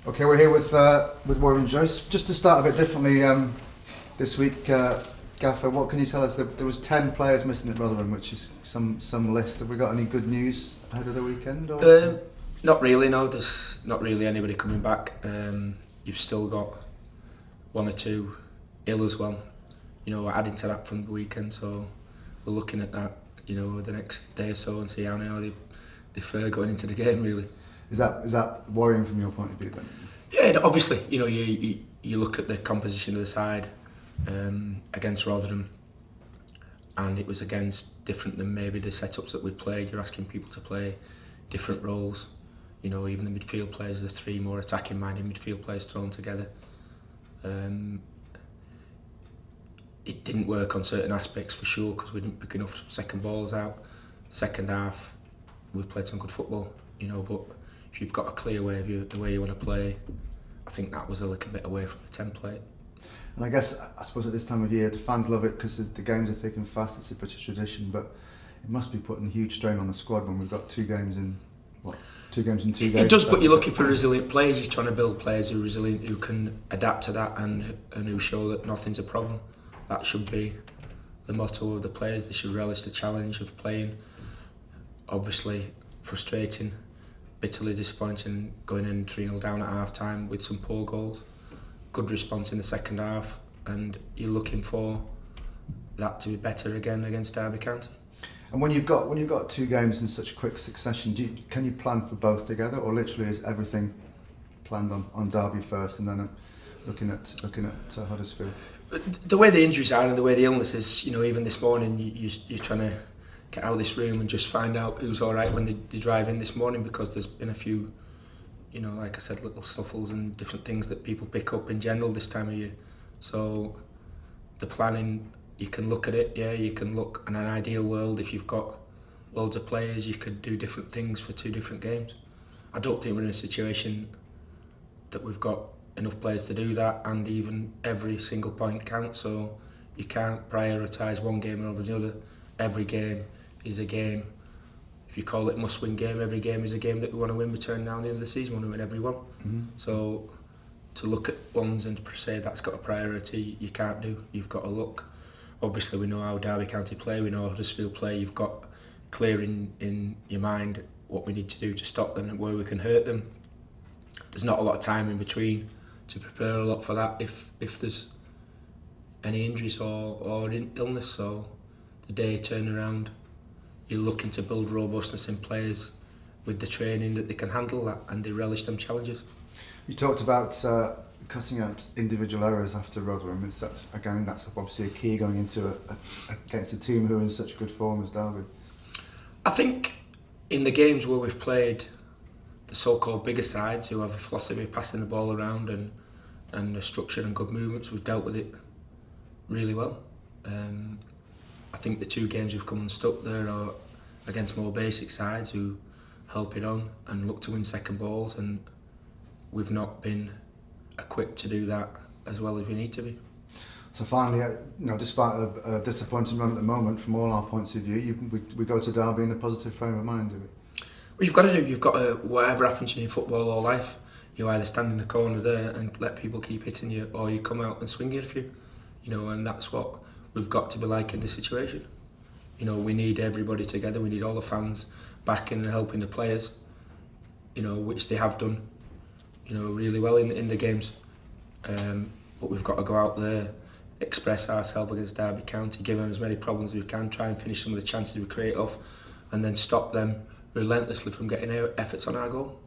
Okay, we're here with Warren Joyce. Just to start a bit differently this week, Gaffer, what can you tell us? There was 10 players missing at Rotherham, which is some list. Have we got any good news ahead of the weekend? Or? Not really, no. There's not really anybody coming back. You've still got one or two ill as well. Adding to that from the weekend, so we're looking at that, the next day or so and see how now they fare going into the game, really. Is that worrying from your point of view then? Yeah, obviously, you look at the composition of the side against Rotherham, and it was against different than maybe the setups that we've played. You're asking people to play different roles. Even the midfield players, the three more attacking-minded midfield players thrown together. It didn't work on certain aspects for sure because we didn't pick enough second balls out. Second half, we played some good football, but if you've got a clear way of the way you want to play, I think that was a little bit away from the template. And I suppose at this time of year, the fans love it because the games are thick and fast. It's a British tradition, but it must be putting huge strain on the squad when we've got two games in 2 days. It does, but you're looking for resilient players. You're trying to build players who are resilient, who can adapt to that, and who show that nothing's a problem. That should be the motto of the players. They should relish the challenge of playing. Obviously, frustrating, bitterly disappointing going in 3-0 down at half time with some poor goals. Good response in the second half, and you're looking for that to be better again against Derby County. And when you've got 2 games in such quick succession, can you plan for both together, or literally is everything planned on Derby first and then looking at Huddersfield? The way the injuries are and the way the illness is, even this morning you're trying to get out of this room and just find out who's all right when they drive in this morning, because there's been a few, like I said, little snuffles and different things that people pick up in general this time of year. So the planning, you can look at it, you can look in an ideal world. If you've got loads of players, you could do different things for 2 different games. I don't think we're in a situation that we've got enough players to do that, and even every single point counts, so you can't prioritise one game over the other. Every game is a game. If you call it must-win game, every game is a game that we want to win between now and the end of the season. We want to win every one. Mm-hmm. So to look at ones and say that's got a priority, you can't do. You've got to look. Obviously, we know how Derby County play, we know how Huddersfield play. You've got clear in your mind what we need to do to stop them and where we can hurt them. There's not a lot of time in between to prepare a lot for that if there's any injuries or illness. So the day turnaround, you're looking to build robustness in players with the training that they can handle that and they relish them challenges. You talked about cutting out individual errors after Rotherham. That's obviously a key going into against a team who are in such good form as Derby. I think in the games where we've played the so-called bigger sides who have a philosophy of passing the ball around and a structure and good movements, we've dealt with it really well. I think the 2 games we've come unstuck there are against more basic sides who help it on and look to win second balls, and we've not been equipped to do that as well as we need to be. So finally, despite a disappointing run at the moment, from all our points of view, we go to Derby in a positive frame of mind, do we? Well, you've got to, whatever happens to you in football or life, you either stand in the corner there and let people keep hitting you, or you come out and swing it a few. And that's what we've got to be like in this situation. We need everybody together. We need all the fans backing and helping the players, which they have done, really well in the games. But we've got to go out there, express ourselves against Derby County, give them as many problems as we can, try and finish some of the chances we create off, and then stop them relentlessly from getting efforts on our goal.